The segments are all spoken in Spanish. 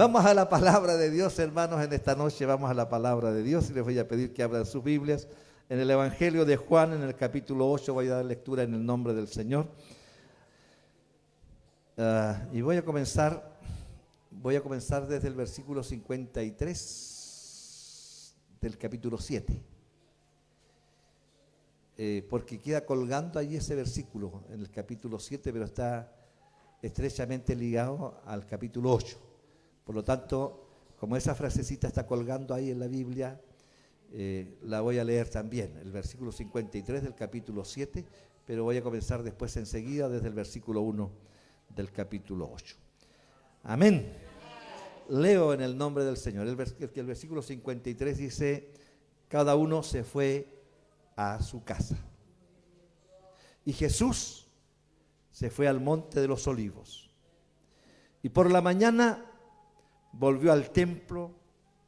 Vamos a la palabra de Dios, hermanos, en esta noche vamos a la palabra de Dios y les voy a pedir que abran sus Biblias en el Evangelio de Juan, en el capítulo 8, voy a dar lectura en el nombre del Señor. Y voy a comenzar desde el versículo 53 del capítulo 7. Porque queda colgando allí ese versículo en el capítulo 7, pero está estrechamente ligado al capítulo 8. Por lo tanto, como esa frasecita está colgando ahí en la Biblia, la voy a leer también, el versículo 53 del capítulo 7, pero voy a comenzar después enseguida desde el versículo 1 del capítulo 8. Amén. Leo en el nombre del Señor. El versículo 53 dice: cada uno se fue a su casa. Y Jesús se fue al monte de los Olivos. Y por la mañana volvió al templo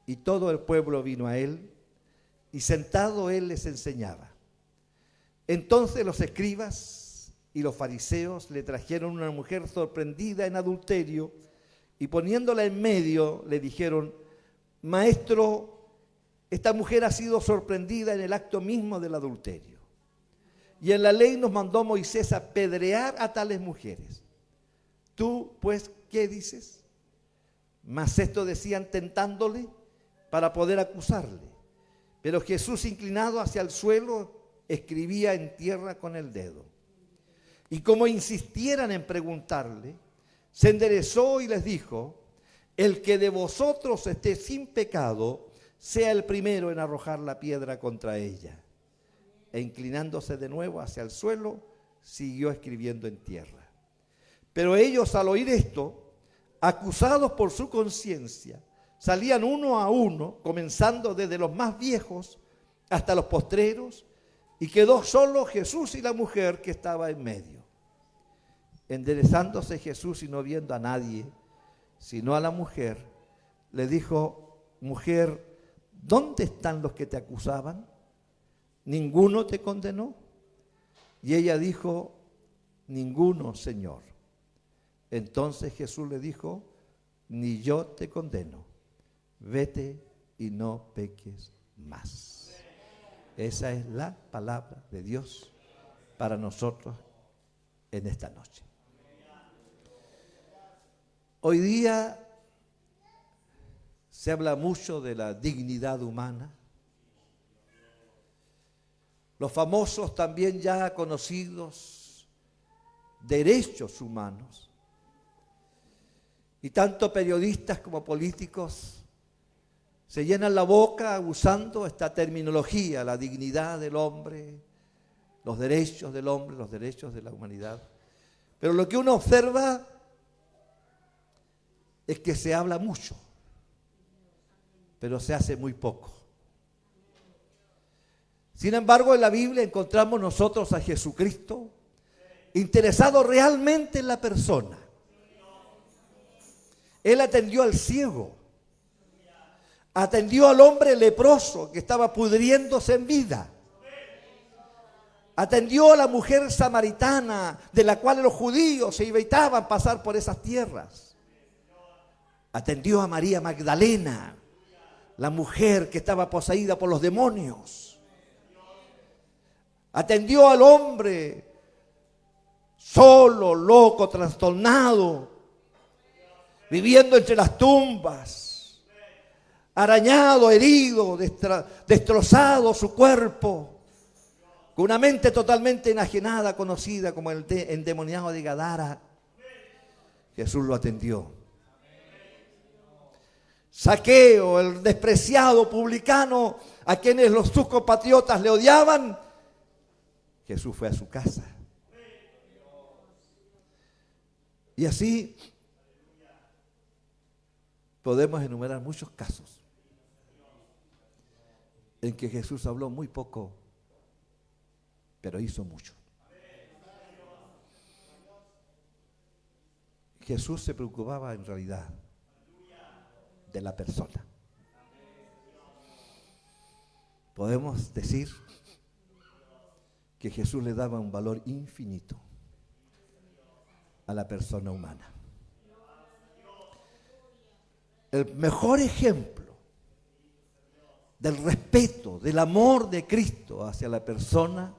y todo el pueblo vino a él, y sentado él les enseñaba. Entonces los escribas y los fariseos le trajeron una mujer sorprendida en adulterio, y poniéndola en medio le dijeron: Maestro, esta mujer ha sido sorprendida en el acto mismo del adulterio. Y en la ley nos mandó Moisés apedrear a tales mujeres. Tú, pues, ¿qué dices? Mas esto decían tentándole para poder acusarle. Pero Jesús, inclinado hacia el suelo, escribía en tierra con el dedo. Y como insistieran en preguntarle, se enderezó y les dijo: el que de vosotros esté sin pecado, sea el primero en arrojar la piedra contra ella. E inclinándose de nuevo hacia el suelo, siguió escribiendo en tierra. Pero ellos, al oír esto, acusados por su conciencia, salían uno a uno, comenzando desde los más viejos hasta los postreros, y quedó solo Jesús y la mujer que estaba en medio. Enderezándose Jesús y no viendo a nadie, sino a la mujer, le dijo: mujer, ¿dónde están los que te acusaban? ¿Ninguno te condenó? Y ella dijo: ninguno, Señor. Entonces Jesús le dijo: ni yo te condeno, vete y no peques más. Esa es la palabra de Dios para nosotros en esta noche. Hoy día se habla mucho de la dignidad humana. Los famosos, también ya conocidos, derechos humanos. Y tanto periodistas como políticos se llenan la boca usando esta terminología: la dignidad del hombre, los derechos del hombre, los derechos de la humanidad. Pero lo que uno observa es que se habla mucho, pero se hace muy poco. Sin embargo, en la Biblia encontramos nosotros a Jesucristo interesado realmente en la persona. Él atendió al ciego, atendió al hombre leproso que estaba pudriéndose en vida, atendió a la mujer samaritana de la cual los judíos se evitaban pasar por esas tierras, atendió a María Magdalena, la mujer que estaba poseída por los demonios, atendió al hombre solo, loco, trastornado, viviendo entre las tumbas, arañado, herido, destrozado su cuerpo, con una mente totalmente enajenada, conocida como el endemoniado de Gadara. Jesús lo atendió. Zaqueo, el despreciado publicano, a quienes sus compatriotas le odiaban, Jesús fue a su casa. Y así podemos enumerar muchos casos en que Jesús habló muy poco, pero hizo mucho. Jesús se preocupaba en realidad de la persona. Podemos decir que Jesús le daba un valor infinito a la persona humana. el mejor ejemplo del respeto, del amor de Cristo hacia la persona,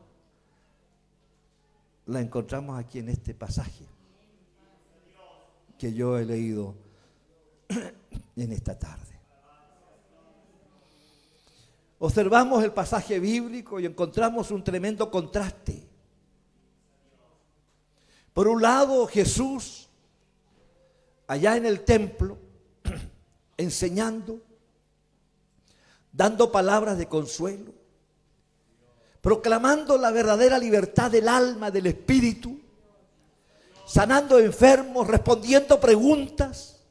la encontramos aquí en este pasaje que yo he leído en esta tarde. Observamos el pasaje bíblico y encontramos un tremendo contraste. Por un lado, Jesús, allá en el templo, enseñando, dando palabras de consuelo, proclamando la verdadera libertad del alma, del espíritu, sanando enfermos, respondiendo preguntas,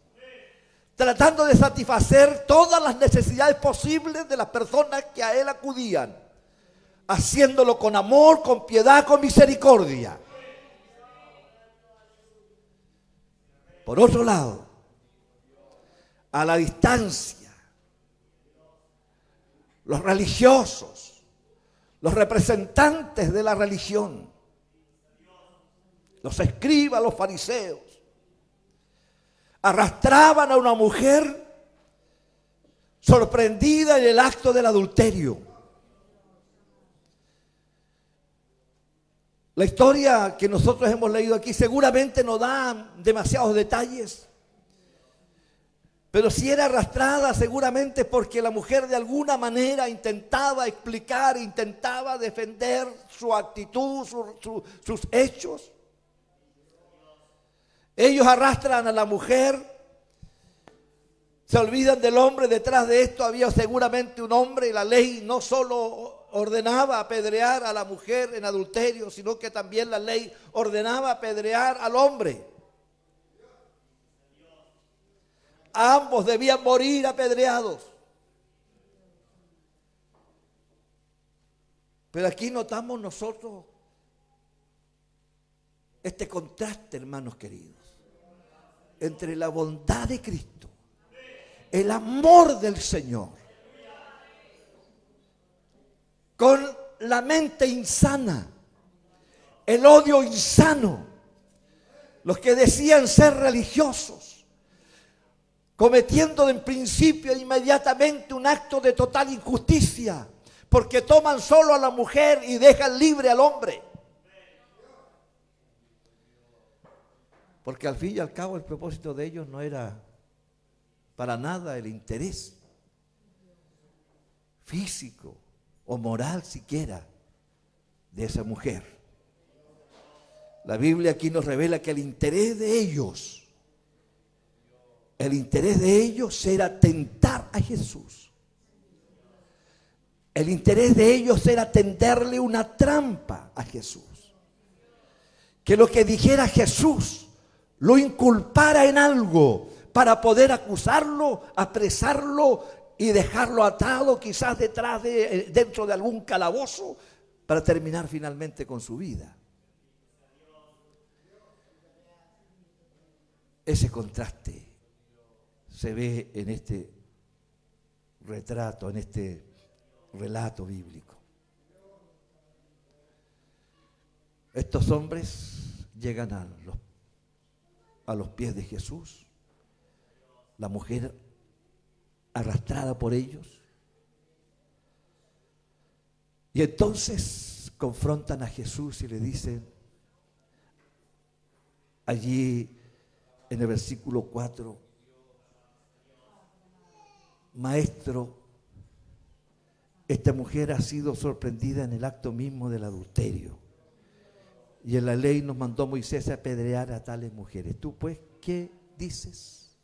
tratando de satisfacer todas las necesidades posibles de las personas que a él acudían, haciéndolo con amor, con piedad, con misericordia. Por otro lado, a la distancia, los religiosos, los representantes de la religión, los escribas, los fariseos, arrastraban a una mujer sorprendida en el acto del adulterio. La historia que nosotros hemos leído aquí seguramente no da demasiados detalles, pero si era arrastrada seguramente porque la mujer de alguna manera intentaba explicar, intentaba defender su actitud, sus hechos. Ellos arrastran a la mujer, se olvidan del hombre. Detrás de esto había seguramente un hombre, y la ley no solo ordenaba apedrear a la mujer en adulterio, sino que también la ley ordenaba apedrear al hombre. Ambos debían morir apedreados. Pero aquí notamos nosotros este contraste, hermanos queridos, entre la bondad de Cristo, el amor del Señor, con la mente insana, el odio insano, los que decían ser religiosos, cometiendo en principio e inmediatamente un acto de total injusticia, porque toman solo a la mujer y dejan libre al hombre. Porque al fin y al cabo el propósito de ellos no era para nada el interés físico o moral siquiera de esa mujer. La Biblia aquí nos revela que el interés de ellos era tentar a Jesús. El interés de ellos era tenderle una trampa a Jesús. Que lo que dijera Jesús lo inculpara en algo para poder acusarlo, apresarlo y dejarlo atado quizás dentro de algún calabozo para terminar finalmente con su vida. Ese contraste se ve en este retrato, en este relato bíblico. Estos hombres llegan a los pies de Jesús, la mujer arrastrada por ellos, y entonces confrontan a Jesús y le dicen allí en el versículo 4, Maestro, esta mujer ha sido sorprendida en el acto mismo del adulterio. Y en la ley nos mandó Moisés a apedrear a tales mujeres. ¿Tú pues qué dices?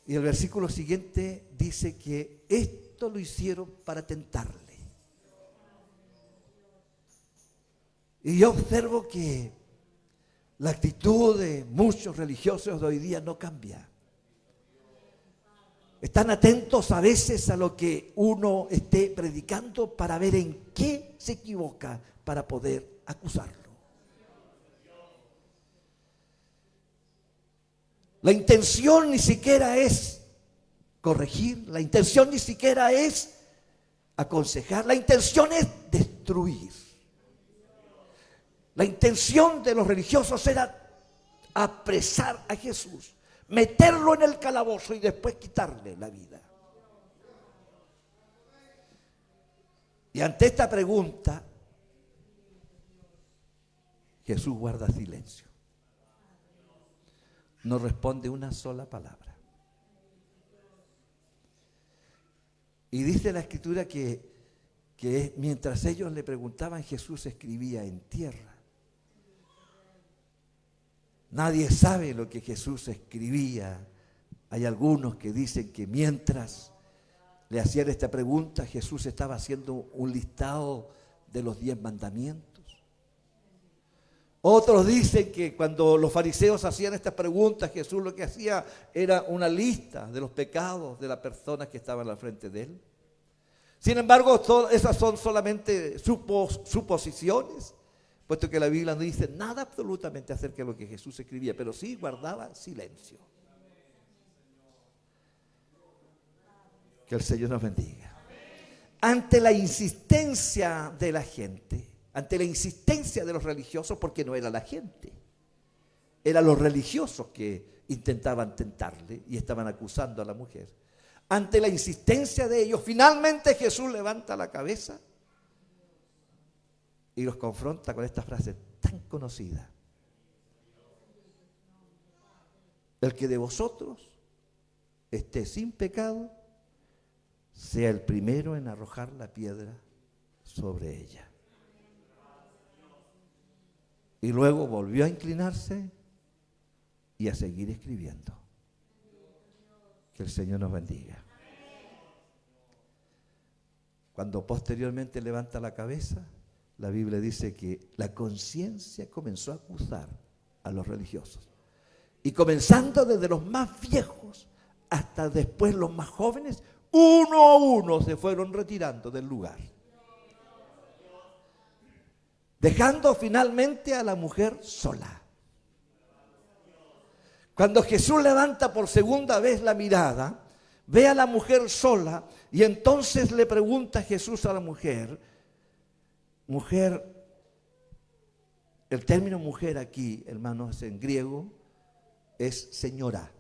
Y el versículo siguiente dice que esto lo hicieron para tentarle. Y yo observo que la actitud de muchos religiosos de hoy día no cambia. Están atentos a veces a lo que uno esté predicando para ver en qué se equivoca para poder acusarlo. La intención ni siquiera es corregir, la intención ni siquiera es aconsejar, la intención es destruir. La intención de los religiosos era apresar a Jesús meterlo en el calabozo y después quitarle la vida. Y ante esta pregunta, Jesús guarda silencio. No responde una sola palabra. Y dice la Escritura que mientras ellos le preguntaban, Jesús escribía en tierra. Nadie sabe lo que Jesús escribía. Hay algunos que dicen que mientras le hacían esta pregunta, Jesús estaba haciendo un listado de los 10 mandamientos. Otros dicen que cuando los fariseos hacían estas preguntas, Jesús lo que hacía era una lista de los pecados de las personas que estaban al frente de él. Sin embargo, esas son solamente suposiciones, puesto que la Biblia no dice nada absolutamente acerca de lo que Jesús escribía, pero sí guardaba silencio. Que el Señor nos bendiga. Ante la insistencia de la gente, ante la insistencia de los religiosos, porque no era la gente, eran los religiosos que intentaban tentarle y estaban acusando a la mujer. Ante la insistencia de ellos, finalmente Jesús levanta la cabeza y los confronta con esta frase tan conocida: el que de vosotros esté sin pecado, sea el primero en arrojar la piedra sobre ella. Y luego volvió a inclinarse y a seguir escribiendo. Que el Señor nos bendiga. Cuando posteriormente levanta la cabeza, la Biblia dice que la conciencia comenzó a acusar a los religiosos. Y comenzando desde los más viejos hasta después los más jóvenes, uno a uno se fueron retirando del lugar, dejando finalmente a la mujer sola. Cuando Jesús levanta por segunda vez la mirada, ve a la mujer sola y entonces le pregunta Jesús a la mujer, el término mujer aquí, hermanos, en griego es señora.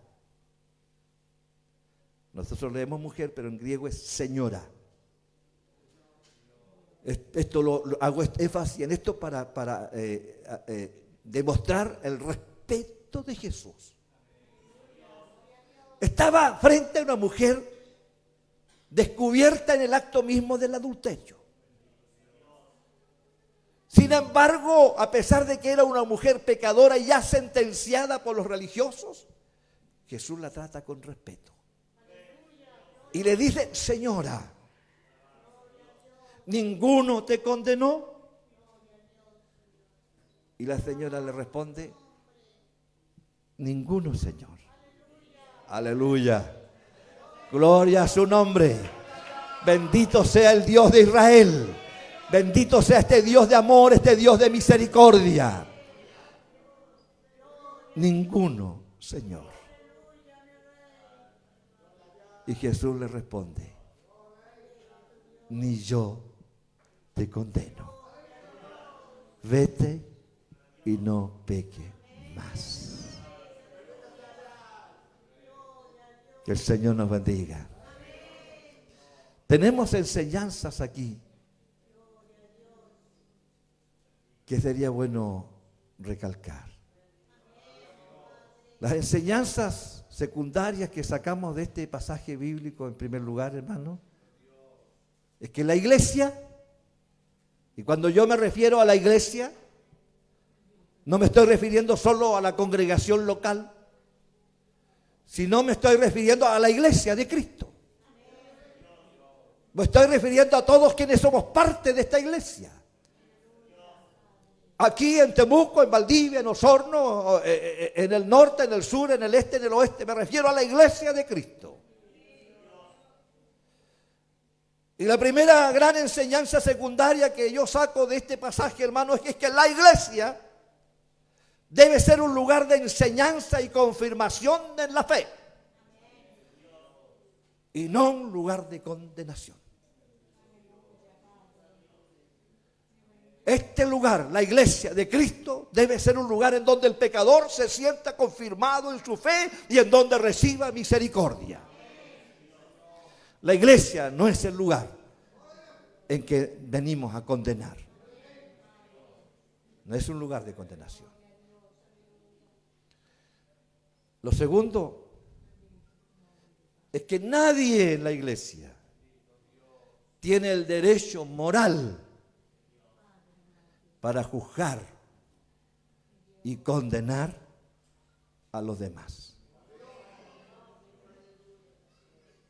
Nosotros leemos mujer, pero en griego es señora. Esto hago énfasis en esto para demostrar el respeto de Jesús. Estaba frente a una mujer descubierta en el acto mismo del adulterio. Sin embargo, a pesar de que era una mujer pecadora y ya sentenciada por los religiosos, Jesús la trata con respeto. Y le dice, señora, ¿ninguno te condenó? Y la señora le responde, ninguno, Señor. Aleluya. Gloria a su nombre. Bendito sea el Dios de Israel. Bendito sea este Dios de amor, este Dios de misericordia. Ninguno, Señor. Y Jesús le responde, ni yo te condeno. Vete y no peque más. Que el Señor nos bendiga. Tenemos enseñanzas aquí que sería bueno recalcar. Las enseñanzas secundarias que sacamos de este pasaje bíblico, en primer lugar, hermano, es que la iglesia, y cuando yo me refiero a la iglesia, no me estoy refiriendo solo a la congregación local, sino me estoy refiriendo a la iglesia de Cristo. Me estoy refiriendo a todos quienes somos parte de esta iglesia. Aquí en Temuco, en Valdivia, en Osorno, en el norte, en el sur, en el este, en el oeste, me refiero a la iglesia de Cristo. Y la primera gran enseñanza secundaria que yo saco de este pasaje, hermano, es que la iglesia debe ser un lugar de enseñanza y confirmación en la fe. Y no un lugar de condenación. Este lugar, la iglesia de Cristo, debe ser un lugar en donde el pecador se sienta confirmado en su fe y en donde reciba misericordia. La iglesia no es el lugar en que venimos a condenar. No es un lugar de condenación. Lo segundo es que nadie en la iglesia tiene el derecho moral para juzgar y condenar a los demás.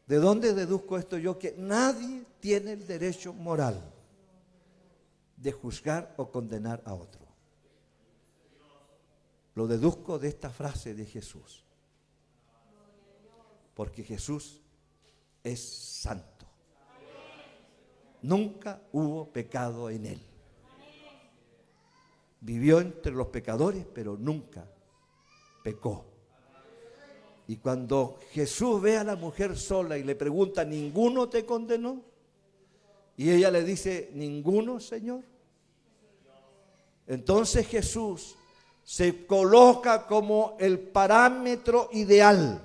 ¿De dónde deduzco esto yo? Que nadie tiene el derecho moral de juzgar o condenar a otro. Lo deduzco de esta frase de Jesús. Porque Jesús es santo. Nunca hubo pecado en él. Vivió entre los pecadores, pero nunca pecó. Y cuando Jesús ve a la mujer sola y le pregunta, ¿ninguno te condenó? Y ella le dice, ¿ninguno, Señor? Entonces Jesús se coloca como el parámetro ideal,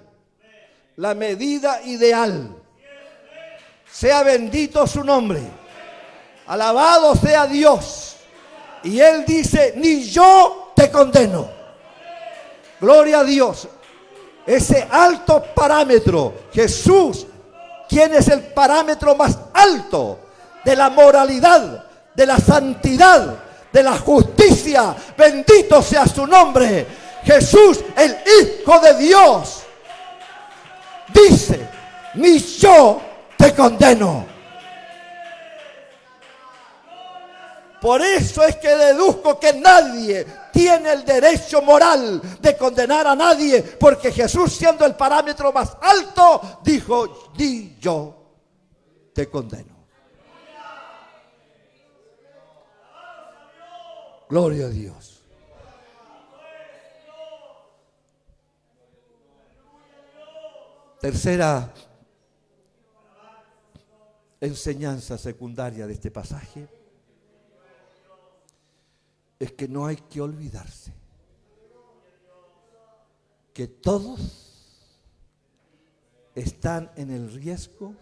la medida ideal. Sea bendito su nombre. Alabado sea Dios. Y Él dice, ni yo te condeno. Gloria a Dios. Ese alto parámetro, Jesús, quien es el parámetro más alto de la moralidad, de la santidad, de la justicia. Bendito sea su nombre. Jesús, el Hijo de Dios, dice, ni yo te condeno. Por eso es que deduzco que nadie tiene el derecho moral de condenar a nadie, porque Jesús, siendo el parámetro más alto, dijo, ni yo te condeno. Gloria a Dios. Tercera enseñanza secundaria de este pasaje es que no hay que olvidarse que todos están en el riesgo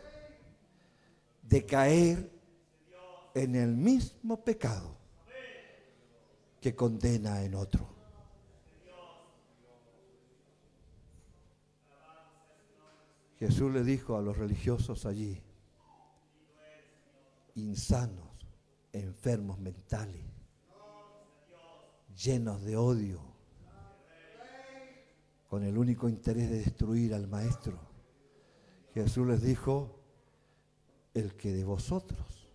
de caer en el mismo pecado que condena en otro. Jesús le dijo a los religiosos allí, insanos, enfermos mentales, llenos de odio, con el único interés de destruir al Maestro. Jesús les dijo, el que de vosotros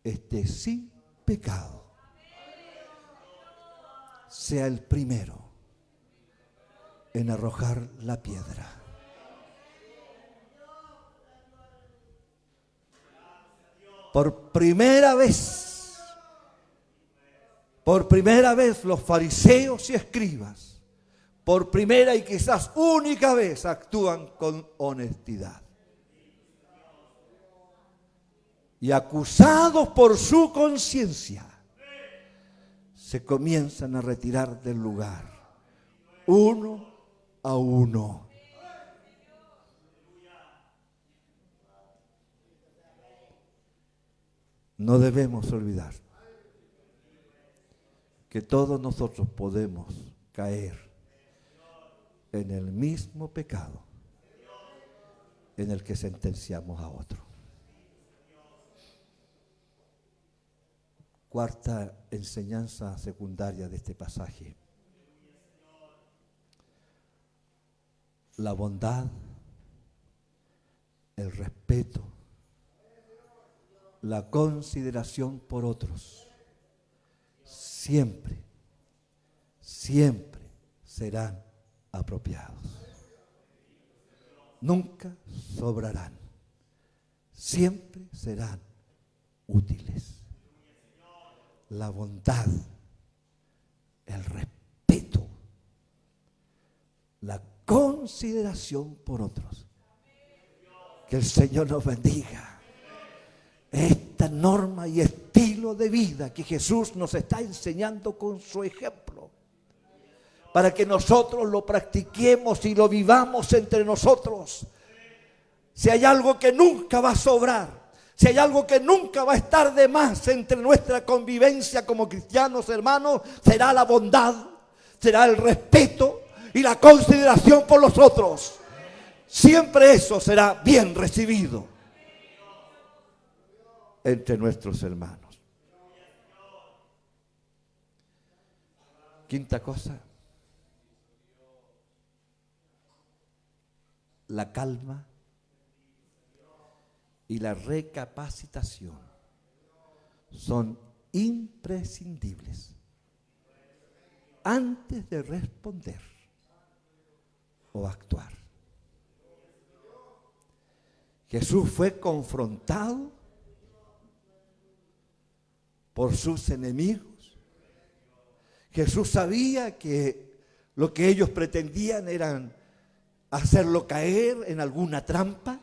esté sin pecado, sea el primero en arrojar la piedra. Por primera vez los fariseos y escribas, por primera y quizás única vez, actúan con honestidad. Y acusados por su conciencia, se comienzan a retirar del lugar, uno a uno. No debemos olvidar que todos nosotros podemos caer en el mismo pecado en el que sentenciamos a otro. Cuarta enseñanza secundaria de este pasaje. La bondad, el respeto, la consideración por otros, siempre serán apropiados. Nunca sobrarán. Siempre serán útiles. La bondad, el respeto, la consideración por otros. Que el Señor nos bendiga. Esta norma y estilo estilo de vida que Jesús nos está enseñando con su ejemplo, para que nosotros lo practiquemos y lo vivamos entre nosotros. Si hay algo que nunca va a sobrar, si hay algo que nunca va a estar de más entre nuestra convivencia como cristianos, hermanos, será la bondad, será el respeto y la consideración por los otros. Siempre eso será bien recibido entre nuestros hermanos. Quinta cosa, la calma y la recapacitación son imprescindibles antes de responder o actuar. Jesús fue confrontado por sus enemigos. Jesús sabía que lo que ellos pretendían era hacerlo caer en alguna trampa.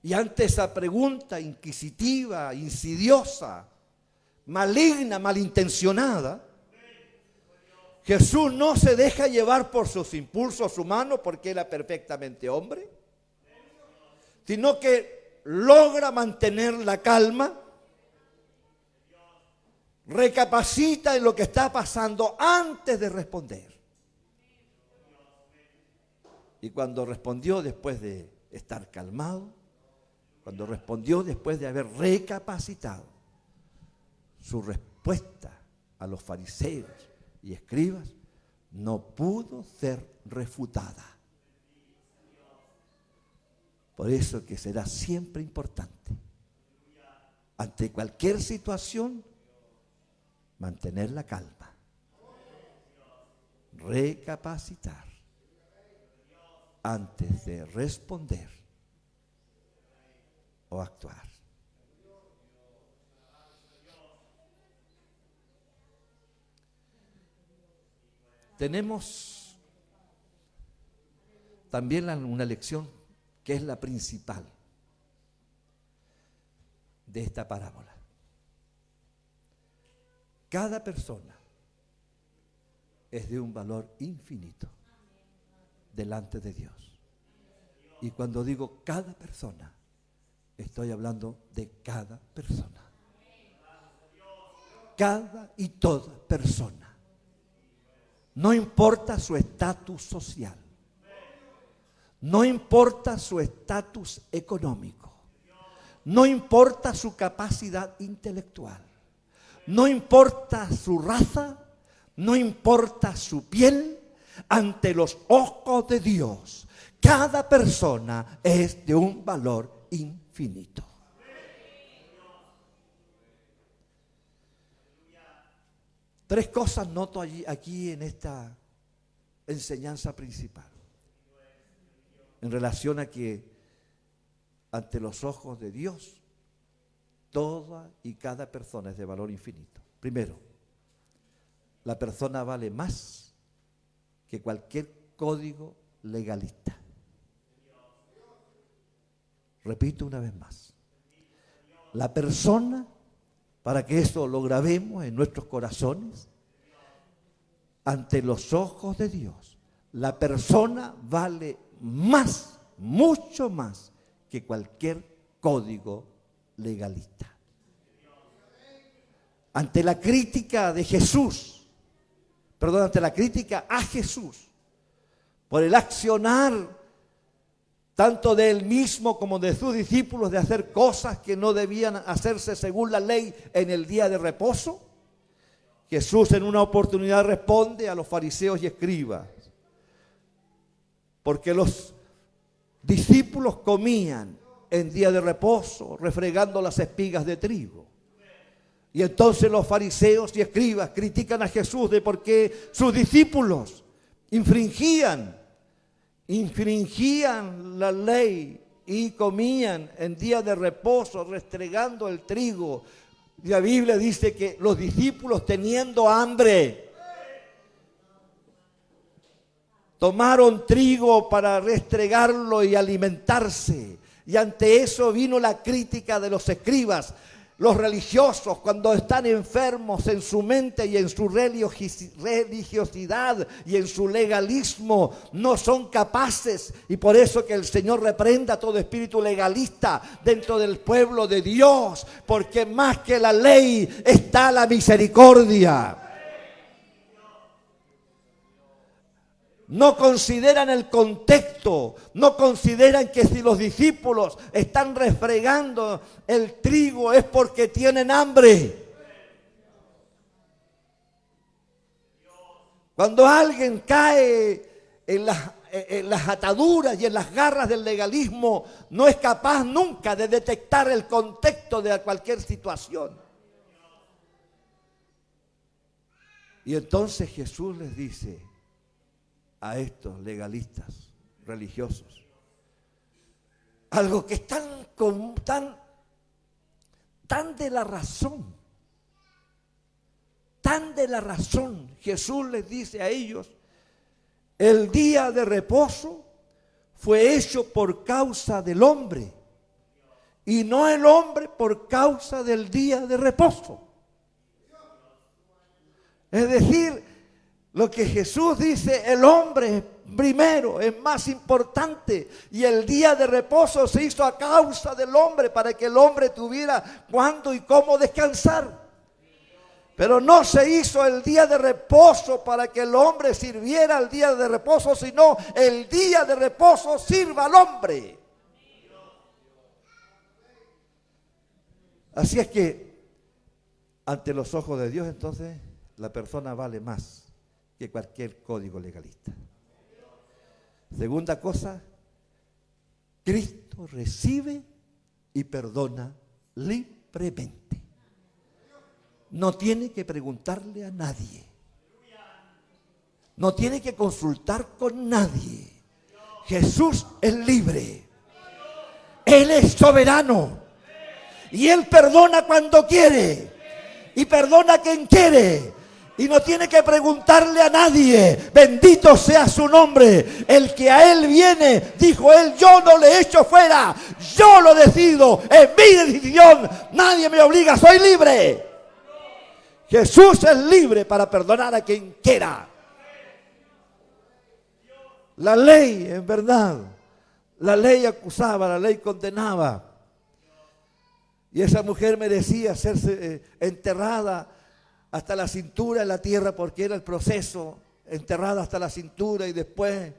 Y ante esa pregunta inquisitiva, insidiosa, maligna, malintencionada, Jesús no se deja llevar por sus impulsos humanos porque era perfectamente hombre, sino que logra mantener la calma, recapacita en lo que está pasando antes de responder. Y cuando respondió después de estar calmado, cuando respondió después de haber recapacitado, su respuesta a los fariseos y escribas no pudo ser refutada. Por eso que será siempre importante, ante cualquier situación, mantener la calma, recapacitar antes de responder o actuar. Tenemos también una lección que es la principal de esta parábola. Cada persona es de un valor infinito delante de Dios. Y cuando digo cada persona, estoy hablando de cada persona. Cada y toda persona. No importa su estatus social. No importa su estatus económico. No importa su capacidad intelectual. No importa su raza. No importa su piel. Ante los ojos de Dios, cada persona es de un valor infinito. Tres cosas noto aquí en esta enseñanza principal, en relación a que ante los ojos de Dios, toda y cada persona es de valor infinito. Primero, la persona vale más que cualquier código legalista. Repito una vez más. La persona, para que eso lo grabemos en nuestros corazones, ante los ojos de Dios, la persona vale más, mucho más que cualquier código legalista. Ante la crítica de Jesús, ante la crítica a Jesús por el accionar tanto de él mismo como de sus discípulos de hacer cosas que no debían hacerse según la ley en el día de reposo, Jesús en una oportunidad responde a los fariseos y escribas, porque los discípulos comían en día de reposo refregando las espigas de trigo. Y entonces los fariseos y escribas critican a Jesús de por qué sus discípulos infringían la ley y comían en día de reposo restregando el trigo. Y la Biblia dice que los discípulos, teniendo hambre, tomaron trigo para restregarlo y alimentarse. Y ante eso vino la crítica de los escribas. Los religiosos, cuando están enfermos en su mente y en su religiosidad y en su legalismo, no son capaces. Y por eso que el Señor reprenda a todo espíritu legalista dentro del pueblo de Dios, porque más que la ley está la misericordia. No consideran el contexto, no consideran que si los discípulos están refregando el trigo es porque tienen hambre. Cuando alguien cae en las ataduras y en las garras del legalismo, no es capaz nunca de detectar el contexto de cualquier situación. Y entonces Jesús les dice a estos legalistas religiosos algo que es tan de la razón, tan de la razón. Jesús les dice a ellos: el día de reposo fue hecho por causa del hombre y no el hombre por causa del día de reposo. Es decir, lo que Jesús dice, el hombre primero es más importante, y el día de reposo se hizo a causa del hombre para que el hombre tuviera cuándo y cómo descansar. Pero no se hizo el día de reposo para que el hombre sirviera al día de reposo, sino el día de reposo sirva al hombre. Así es que ante los ojos de Dios, entonces, la persona vale más que cualquier código legalista. Segunda cosa, Cristo recibe y perdona libremente. No tiene que preguntarle a nadie. No tiene que consultar con nadie. Jesús es libre. Él es soberano. Y Él perdona cuando quiere. Y perdona a quien quiere. Y no tiene que preguntarle a nadie. Bendito sea su nombre. El que a Él viene, dijo Él, yo no le echo fuera. Yo lo decido. Es mi decisión. Nadie me obliga. Soy libre. Jesús es libre para perdonar a quien quiera. La ley, en verdad, la ley acusaba, la ley condenaba. Y esa mujer merecía serse enterrada hasta la cintura en la tierra, porque era el proceso, enterrada hasta la cintura, y después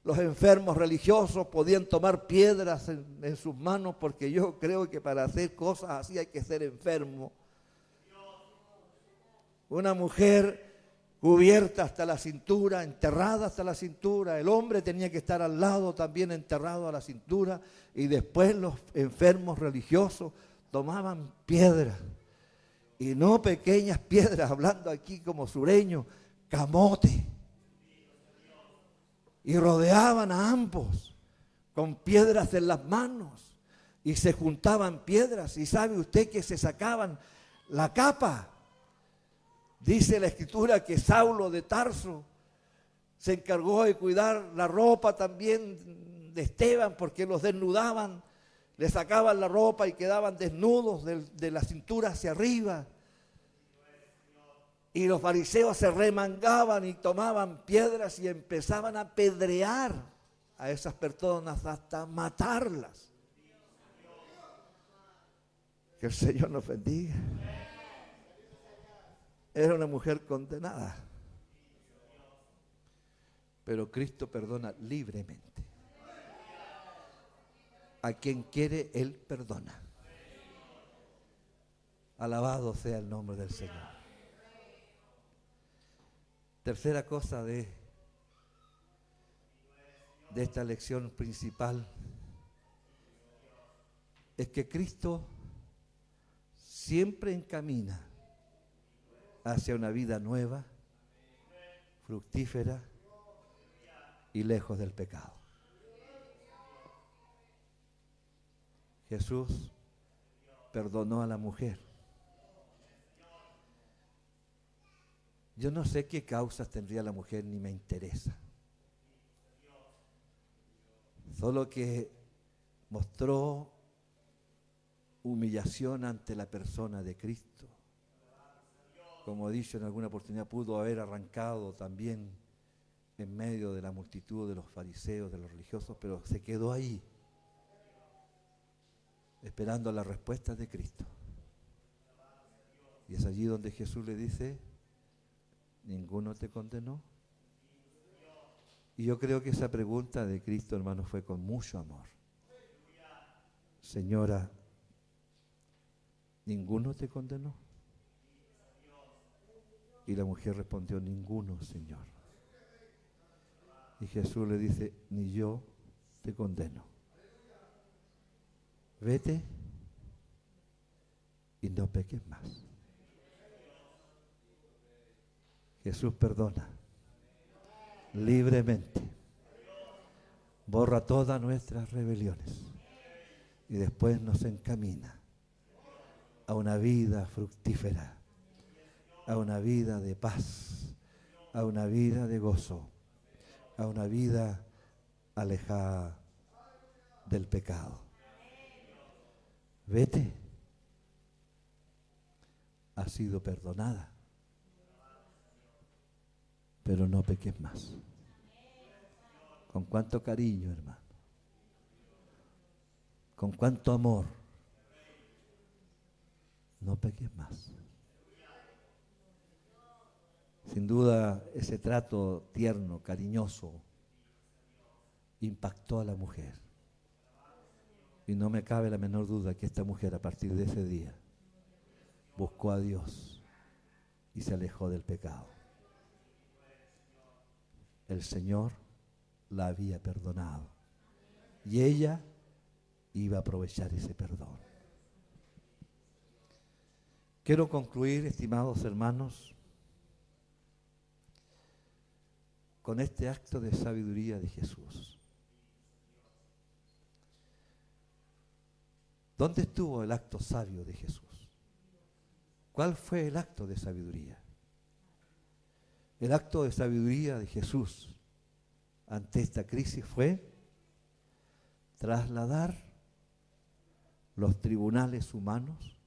los enfermos religiosos podían tomar piedras en sus manos, porque yo creo que para hacer cosas así hay que ser enfermo. Una mujer cubierta hasta la cintura, enterrada hasta la cintura, el hombre tenía que estar al lado también enterrado a la cintura, y después los enfermos religiosos tomaban piedras. Y no pequeñas piedras, hablando aquí como sureño, camote. Y rodeaban a ambos con piedras en las manos. Y se juntaban piedras. Y sabe usted que se sacaban la capa. Dice la Escritura que Saulo de Tarso se encargó de cuidar la ropa también de Esteban, porque los desnudaban. Le sacaban la ropa y quedaban desnudos de la cintura hacia arriba. Y los fariseos se remangaban y tomaban piedras y empezaban a apedrear a esas personas hasta matarlas. Que el Señor nos bendiga. Era una mujer condenada. Pero Cristo perdona libremente. A quien quiere, Él perdona. Alabado sea el nombre del Señor. Tercera cosa de esta lección principal es que Cristo siempre encamina hacia una vida nueva, fructífera y lejos del pecado. Jesús perdonó a la mujer. Yo no sé qué causas tendría la mujer, ni me interesa. Solo que mostró humillación ante la persona de Cristo. Como he dicho en alguna oportunidad, pudo haber arrancado también en medio de la multitud de los fariseos, de los religiosos, pero se quedó ahí, esperando la respuesta de Cristo. Y es allí donde Jesús le dice, ¿ninguno te condenó? Y yo creo que esa pregunta de Cristo, hermano, fue con mucho amor. Señora, ¿ninguno te condenó? Y la mujer respondió, ninguno, Señor. Y Jesús le dice, ni yo te condeno. Vete y no peques más. Jesús perdona libremente, borra todas nuestras rebeliones y después nos encamina a una vida fructífera, a una vida de paz, a una vida de gozo, a una vida alejada del pecado. Vete, has sido perdonada, pero no peques más. Con cuánto cariño, hermano, con cuánto amor. No peques más. Sin duda, ese trato tierno, cariñoso, impactó a la mujer. Y no me cabe la menor duda que esta mujer, a partir de ese día, buscó a Dios y se alejó del pecado. El Señor la había perdonado y ella iba a aprovechar ese perdón. Quiero concluir, estimados hermanos, con este acto de sabiduría de Jesús. ¿Dónde estuvo el acto sabio de Jesús? ¿Cuál fue el acto de sabiduría? El acto de sabiduría de Jesús ante esta crisis fue trasladar los tribunales humanos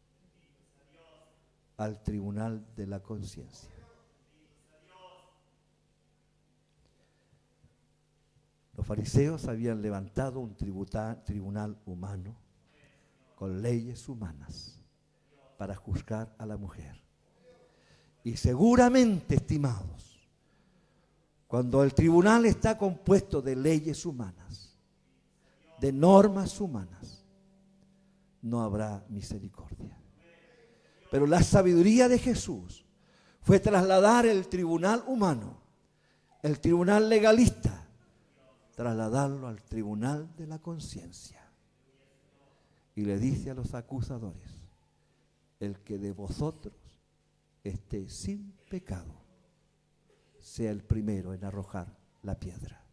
al tribunal de la conciencia. Los fariseos habían levantado un tribunal humano con leyes humanas para juzgar a la mujer. Y seguramente, estimados, cuando el tribunal está compuesto de leyes humanas, de normas humanas, no habrá misericordia. Pero la sabiduría de Jesús fue trasladar el tribunal humano, el tribunal legalista, trasladarlo al tribunal de la conciencia. Y le dice a los acusadores, el que de vosotros esté sin pecado, sea el primero en arrojar la piedra.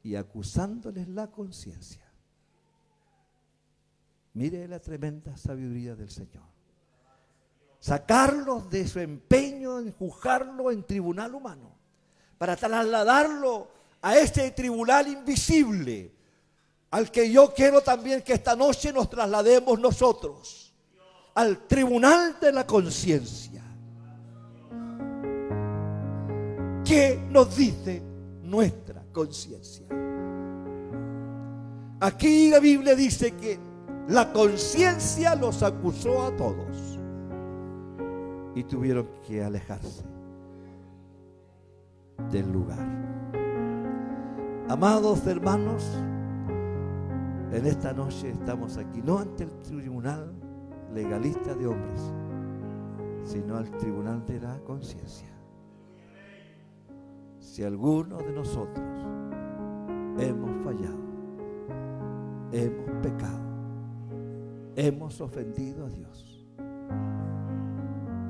Y acusándoles la conciencia. Mire la tremenda sabiduría del Señor. Sacarlos de su empeño en juzgarlo en tribunal humano, para trasladarlo a este tribunal invisible, al que yo quiero también que esta noche nos traslademos nosotros, al tribunal de la conciencia. ¿Qué nos dice nuestra conciencia? Aquí la Biblia dice que la conciencia los acusó a todos y tuvieron que alejarse del lugar. Amados hermanos, en esta noche estamos aquí, no ante el tribunal legalista de hombres, sino al tribunal de la conciencia. Si alguno de nosotros hemos fallado, hemos pecado, hemos ofendido a Dios,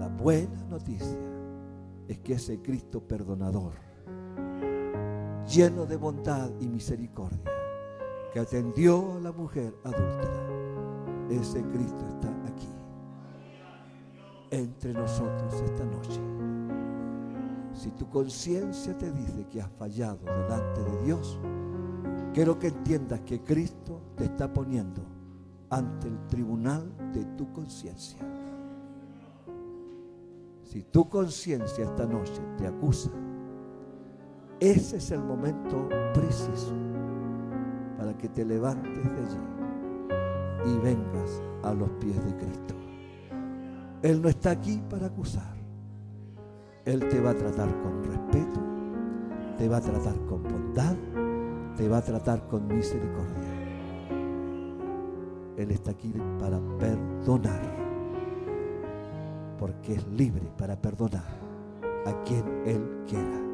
la buena noticia es que ese Cristo perdonador, lleno de bondad y misericordia, que atendió a la mujer adúltera, ese Cristo está aquí, entre nosotros esta noche. Si tu conciencia te dice que has fallado delante de Dios, quiero que entiendas que Cristo te está poniendo ante el tribunal de tu conciencia. Si tu conciencia esta noche te acusa, ese es el momento preciso para que te levantes de allí y vengas a los pies de Cristo. Él no está aquí para acusar. Él te va a tratar con respeto, te va a tratar con bondad, te va a tratar con misericordia. Él está aquí para perdonar, porque es libre para perdonar a quien Él quiera.